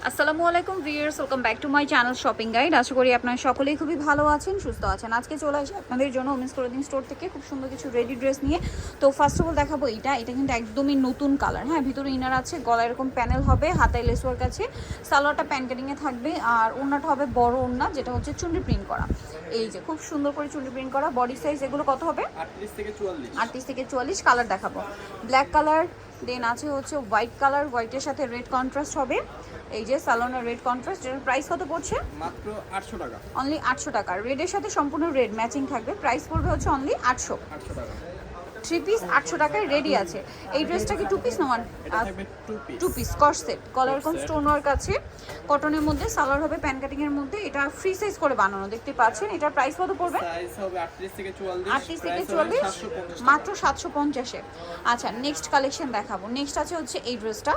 আসসালামু আলাইকুম viewers, welcome back to my channel shopping guide. আশা করি আপনারা সকলেই খুবই ভালো আছেন, সুস্থ আছেন। আজকে চলে আসি আপনাদের জন্য ওমেন্স ক্লোদিং স্টোর থেকে খুব সুন্দর কিছু রেডি ড্রেস নিয়ে। তো ফার্স্ট অফ অল দেখাবো এটা কিন্তু একদমই নতুন কালার। হ্যাঁ, ভিতরে ইনার আছে, গলায় এরকম প্যানেল হবে, হাতায় লেস ওয়ার্ক আছে, সালোয়ারটা প্যান কাটিংয়ে থাকবে, আর ওড়নাটা হবে বড় ওড়না, যেটা হচ্ছে চুন্ডি প্রিন্ট করা। এই যে খুব সুন্দর করে চুন্ডি প্রিন্ট করা। বডি সাইজ এগুলো কত হবে? 38 থেকে 44। কালার দেখাবো ব্ল্যাক কালার, দেন আছে হচ্ছে হোয়াইট কালার, হোয়াইটের সাথে রেড কন্ট্রাস্ট হবে। এই যে সালোনা রেড কন্ট্রাস্ট, এর প্রাইস কত পড়ছে? মাত্র 800 টাকা। অনলি 800 টাকা। রেডের সাথে সম্পূর্ণ রেড ম্যাচিং থাকবে, প্রাইস পড়বে হচ্ছে অনলি 800 টাকা। 3 পিস 800 টাকায় রেডি আছে। এই ড্রেসটা কি 2 পিস না ওয়ান? এটা থাকবে 2 পিস কট সেট, কলার এরকম স্টোন ওয়ার্ক আছে, কটনের মধ্যে, সালোয়ার হবে প্যান কাটিং এর মধ্যে। এটা ফ্রি সাইজ করে বানানো, দেখতে পাচ্ছেন। এটার প্রাইস কত পড়বে? সাইজ হবে 38 থেকে 44। 38 থেকে 44, মাত্র 750 এ। আচ্ছা, নেক্সট কালেকশন দেখাবো। নেক্সট আছে হচ্ছে এই ড্রেসটা।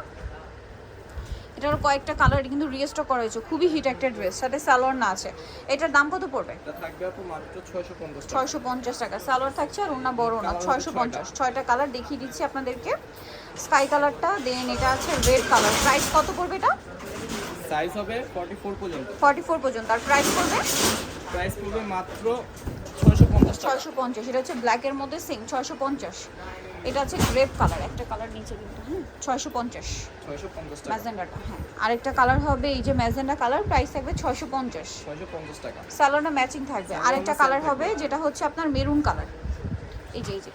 এটার কয়েকটা কালার কিন্তু রিস্টক করা হয়েছে, খুবই হিট একটা ড্রেস, সাথে সালোয়ার না আছে। এটার দাম কত পড়বে? এটা থাকবে আপু মাত্র 650 টাকা। 650 টাকা। সালোয়ার থাকছে আর ওনা বড় না। 650। 6টা কালার দেখিয়ে দিচ্ছি আপনাদেরকে। স্কাই কালারটা, দেন এটা আছে রেড কালার। প্রাইস কত পড়বে এটা? সাইজ হবে 44 পর্যন্ত। 44 পর্যন্ত। আর প্রাইস পড়বে? প্রাইস পড়বে মাত্র 650 টাকা। 650। এটা হচ্ছে ব্ল্যাকের মধ্যে সেম 650। এটা আছে গ্রেপ কালার, একটা কালার নিচে কিন্তু। 650 টাকা। ম্যাজেন্ডাটা। হ্যাঁ, আরেকটা কালার হবে এই যে ম্যাজেন্ডা কালার, প্রাইস থাকবে 650 টাকা। সালোয়ারটা ম্যাচিং থাকবে। আরেকটা কালার হবে যেটা হচ্ছে আপনার মেরুন কালার। এই যে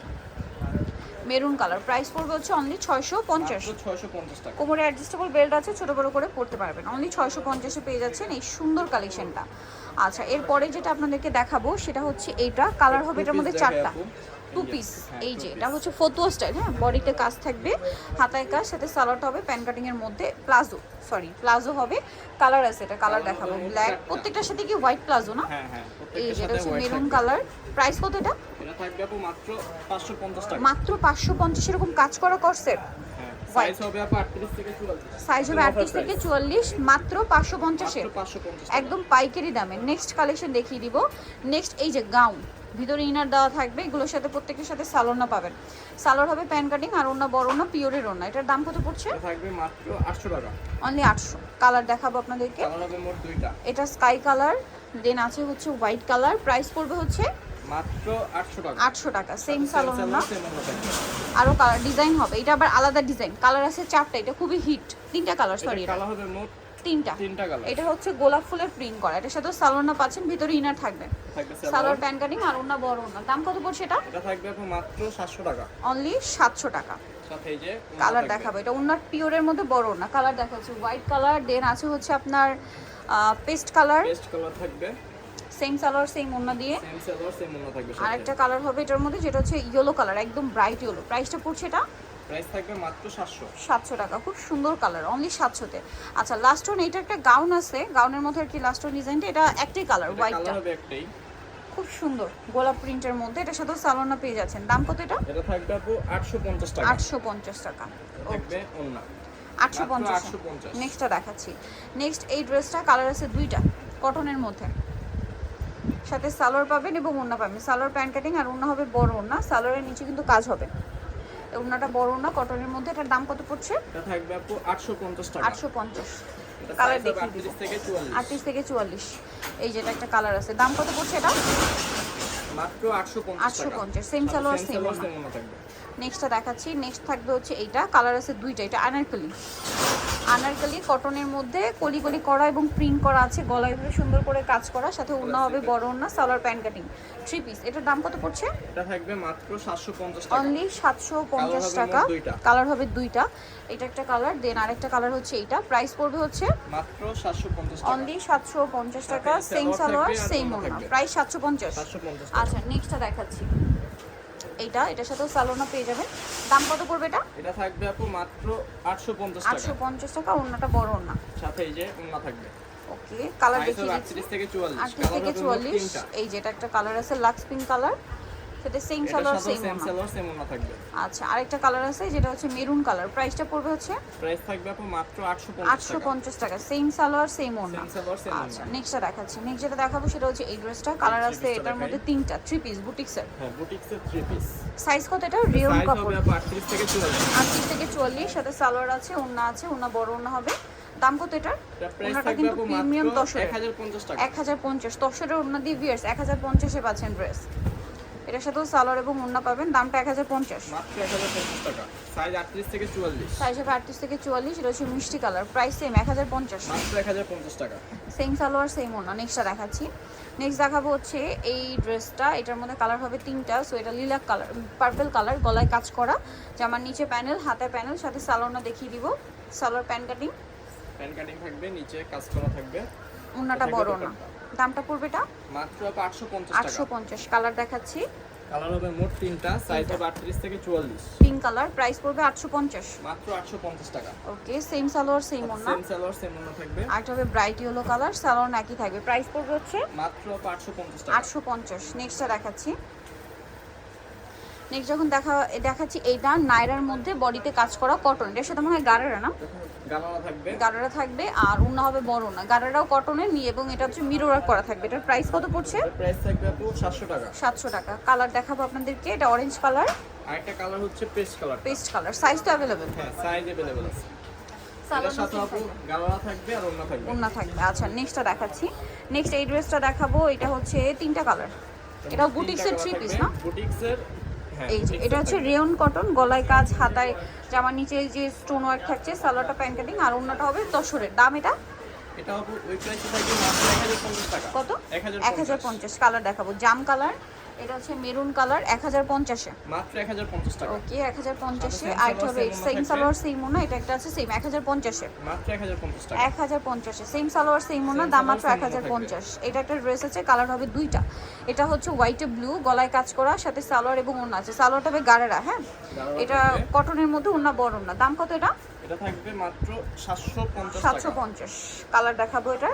মেরুন কালার, প্রাইস পড়বে হচ্ছে অনলি 650 টাকা। কোমরে অ্যাডজাস্টেবল বেল্ট আছে, ছোট বড় করে পড়তে পারবেন। অনলি 650-এ পেয়ে যাচ্ছেন এই সুন্দর কালেকশনটা। আচ্ছা, এরপরে যেটা আপনাদেরকে দেখাবো সেটা হচ্ছে এইটা। কালার হবে এটার মধ্যে 4টা। 2 পিস। এই যে এটা হচ্ছে ফতুয়া স্টাইল। হ্যাঁ, বডিতে কাজ থাকবে, হাতায় কাজ, সাথে সালোয়ারটা হবে প্যান কাটিং এর মধ্যে। প্লাজো হবে। কালার আছে, এটা কালার দেখাবো। ব্ল্যাক, প্রত্যেকটার সাথে কি হোয়াইট প্লাজো না? হ্যাঁ হ্যাঁ, এই যে এটা হচ্ছে মেরুন কালার। প্রাইস কত এটা? এটা থাকবে আপু মাত্র 550 টাকা। মাত্র 550। এরকম কাজ করা করসেট। সাইজ হবে আপু 38 থেকে 44। সাইজ হবে 38 থেকে 44, মাত্র 550-এ। 550 একদম পাইকারি দামে। নেক্সট কালেকশন দেখিয়ে দিব। নেক্সট এই যে গাউন, ভিতরে ইনার দেওয়া থাকবে, এগুলোর সাথে প্রত্যেকের সাথে সালোয়ার পাবেন। সালোয়ার হবে প্যান কাটিং, আর ওনা বড় ওনা, পিওরের ওনা। এটার দাম কত পড়ছে? এটা থাকবে মাত্র 800 টাকা। অনলি 800। কালার দেখাবো আপনাদেরকে। কালার হবে মোট 2টা। এটা স্কাই কালার, দেন আছে হচ্ছে হোয়াইট কালার। প্রাইস পড়বে হচ্ছে মাত্র 800 টাকা। 800 টাকা। সেম সালোয়ার না, সেম ওনা থাকবে। আরো কালার ডিজাইন হবে। এটা আবার আলাদা ডিজাইন। কালার আছে 4টা। এটা খুবই হিট। 3টা কালার, সরি কালার হবে মোট 3টা কালার। এটা হচ্ছে গোলাপ ফুলের প্রিন্ট করা। এটার সাথে সালোয়ার পাচ্ছেন, ভিতরে ইনার থাকবে, সালোয়ার প্যান কাটিং, আর ওনা বড় ওনা। দাম কত পড়ছে এটা? এটা থাকবে আপু মাত্র 700 টাকা। অনলি 700 টাকা। সাথে এই যে কালার দেখাবো। এটা ওনার পিওরের মধ্যে বড় ওনা। কালার দেখাচ্ছে হোয়াইট কালার, দেন আছে হচ্ছে আপনার পেস্ট কালার থাকবে। সেম সালোয়ার সেম ওনা দিয়ে। সেম সালোয়ার সেম ওনা থাকবে। আর একটা কালার হবে এটার মধ্যে, যেটা হচ্ছে ইয়েলো কালার, একদম ব্রাইট ইয়েলো। প্রাইসটা পড়ছে এটা? প্রাইস থাকবে মাত্র 700 টাকা। খুব সুন্দর কালার, অনলি 700-তে। আচ্ছা, লাস্ট ওয়ান, এটা একটা গাউন আছে, গাউনের মধ্যে আর কি লাস্ট ওয়ান ডিজাইনটা। এটা একটাই কালার, হোয়াইটটা। কালার হবে একটাই, খুব সুন্দর গোলাপ প্রিন্টের মধ্যে। এটার সাথে সালোয়ার পেয়ে যাচ্ছেন। দাম কত এটা? এটা থাকবে আপু 850 টাকা। 850 টাকা। থাকবে ওন্না 850। নেক্সটটা দেখাচ্ছি। নেক্সট এই ড্রেসটা কালার আছে 2টা, কটনের মধ্যে, সাথে সালোয়ার পাবেন এবং ওড়না পাবেন। সালোয়ার প্যান কাটিং, আর ওড়না হবে বড় ওড়না। সালোয়ারের নিচে কিন্তু কাজ হবে। ওড়নাটা বড় ওড়না, কটনের মধ্যে। এটার দাম কত পড়ছে? এটা থাকবে আপু 850 টাকা। 850। এটা কালার সাইজ হবে দেখিয়ে দিব। 38 থেকে 44। 38 থেকে 44। এই যেটা একটা কালার আছে, দাম কত পড়ছে এটা? মাত্র 850 টাকা। 850। সেম সালোয়ার সেম ওনা থাকবে। নেক্সটটা দেখাচ্ছি। নেক্সট থাকবে হচ্ছে এইটা। কালার আছে 2টা। এটা আনারকলি। আনারকলি কটনের মধ্যে কলি কলি করা এবং প্রিন্ট করা আছে, গলায় ধরে সুন্দর করে কাজ করা, সাথে ওড়না হবে বড় ওড়না, সালোয়ার প্যান কাটিং। 3 পিস। এটার দাম কত পড়ছে? এটা থাকবে মাত্র 750 টাকা। অনলি 750 টাকা। কালার হবে 2টা। এটা একটা কালার, দেন আরেকটা কালার হচ্ছে এইটা। প্রাইস পড়বে হচ্ছে মাত্র 750 টাকা। অনলি 750 টাকা। সেম সালোয়ার সেম ওড়না, প্রাইস 750। আচ্ছা, নেক্সটটা দেখাচ্ছি। এটার সাথেও সালোনা পেয়ে যাবেন। দাম কত পড়বে এটা? এটা থাকবে আপু মাত্র 850 টাকা। 850 টাকা। ওড়নাটা বড় ওড়না, সাথে এই যে ওন্না থাকবে। ওকে। কালার দেখিয়ে দিচ্ছি। 38 থেকে 44। 38 থেকে 44। এই যেটা একটা কালার আছে লাক্স পিঙ্ক কালার, সেটা সেম সালোয়ার সেম ওন্না থাকবে। আচ্ছা, আরেকটা কালার আছে যেটা হচ্ছে মেরুন কালার। প্রাইসটা পড়বে হচ্ছে? প্রাইস থাকবে আপু মাত্র 850 টাকা। সেম সালোয়ার সেম ওড়না। আচ্ছা, নেক্সটটা দেখাচ্ছি। নেক্সট যেটা দেখাবো সেটা হচ্ছে এই ড্রেসটা। কালার আছে এটার মধ্যে 3টা। 3 পিস বুটিক্সের। হ্যাঁ, বুটিক্সের 3 পিস। সাইজ কত এটা? রিয়ন কাপড়। সাইজ হবে আপু 38 থেকে 44। 38 থেকে 44, সাথে সালোয়ার আছে, ওড়না আছে, ওড়না বড় ওড়না হবে। দাম কত এটার? এটা প্রাইস ওনাটা থাকবে কিন্তু আপু প্রিমিয়াম মাত্র তসরের 1050 টাকা। 1050 তসরের ওড়না দিয়ে ভিউয়ার্স 1050 এ পাচ্ছেন ড্রেস। এটার সাথেও সালোয়ার এবং ওড়না পাবেন, দামটা 1050 মাত্র 1050 টাকা। সাইজ 38 থেকে 44। সাইজ হবে 38 থেকে 44। এটা হচ্ছে মিষ্টি কালার, প্রাইস সেম 1050। মাত্র 1050 টাকা। সেম সালোয়ার সেম ওড়না। নেক্সটটা দেখাচ্ছি। নেক্সট দেখাবো হচ্ছে এই ড্রেসটা। এটার মধ্যে কালার হবে তিনটা। সো এটা লিলাক কালার, পার্পল কালার, গলায় কাজ করা, জামার নিচে প্যানেল, হাতে প্যানেল, সাথে সালোয়ারটা দেখিয়ে দিব। Salwar pan cutting, pan cutting থাকবে, নিচে কাজ করা থাকবে। ওড়নাটা বড় না। দামটা পড়বে এটা মাত্র 850 টাকা। 850। কালার দেখাচ্ছি। কালার হবে মোট তিনটা, সাইজ হবে 38 থেকে 44। পিঙ্ক কালার, প্রাইস পড়বে 850। মাত্র 850 টাকা। ওকে, সেম সালোয়ার সেম ওড়না। সেম সালোয়ার সেম ওড়না থাকবে। আরেকটা হবে ব্রাইট ইয়েলো কালার, সালোয়ার একই থাকবে, প্রাইস পড়বে হচ্ছে মাত্র 850 টাকা। 850। নেক্সটটা দেখাচ্ছি। নেক্সট যখন দেখাচ্ছি এইটা নাইরার মধ্যে বডিতে কাজ করা কটন। এটার সাথে মনে হয় গারারা না, গালানা থাকবে। গারারা থাকবে আর ওড়না হবে বড় না। গারারাও কটনের নিয়ে এবং এটা হচ্ছে মিরর ওয়ার্ক করা থাকবে। এটার প্রাইস কত পড়ছে? প্রাইস থাকবে আপু 700 টাকা। 700 টাকা। কালার দেখাবো আপনাদেরকে। এটা অরেঞ্জ কালার, আরেকটা কালার হচ্ছে paste colour. Paste colour. Size তো অ্যাভেলেবেল? হ্যাঁ, সাইজ अवेलेबल আছে। এটার সাথে আপু গালানা থাকবে আর ওড়না থাকবে। ওড়না থাকবে। আচ্ছা, নেক্সটটা দেখাচ্ছি। নেক্সট এই ড্রেসটা দেখাবো। এটা হচ্ছে তিনটা কালার। এটা বুটিক্সের থ্রি পিস না? বুটিক্সের, হ্যাঁ। এই যে এটা হচ্ছে রেয়ন কটন, গলায় কাজ, হাতায় জামার নিচে যে স্টোন ওয়ার্ক থাকছে, সালোয়ারটা প্যান কাটিং আর ওড়নাটা হবে তসরের। দাম এটা এটা আপু ওই প্রাইসে থাকবে মাত্র 1050 টাকা। কত? 1050। 1050। কালার দেখাবো। জাম কালার, এটা হচ্ছে মেরুন কালার, 1050 এ। মাত্র 1050 টাকা। ওকে, 1050 এ। আরেকটা হবে সেম সালোয়ার সেম ওড়না। এটা একটা আছে সেম 1050 এ। মাত্র 1050 টাকা। 1050 এ সেম সালোয়ার সেম ওড়না, দাম মাত্র 1050। এটা একটা ড্রেস আছে, কালার হবে দুইটা। এটা হচ্ছে হোয়াইট ব্লু, গলায় কাজ করা, সাথে সালোয়ার এবং ওড়না আছে। সালোয়ারটা হবে গারারা, হ্যাঁ। এটা কটনের মধ্যে, ওড়না বড় ওড়না। দাম কত এটা? এটা থাকবে মাত্র 750 টাকা। 750। কালার দেখাবো এটা।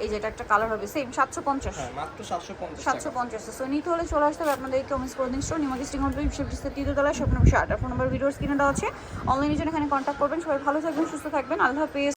এই যে এটা একটা কালার হবে সেম 750। হ্যাঁ, মাত্র 750 টাকা। 750। সো নিতে হলে চলে আসতে হবে আপনাদের কমেন্টস করে দিন স্টোর নিমাকি স্টিং হোটেল বিশ্ববিদ্যালয় তৃতীয়তলা স্বপ্ন 8 ফোন নাম্বার ভিডিওস কিনে দেওয়া আছে। অনলাইনে জন্য এখানে কন্ট্যাক্ট করবেন। সবাই ভালো থাকবেন, সুস্থ থাকবেন। আল্লাহ হাফেজ।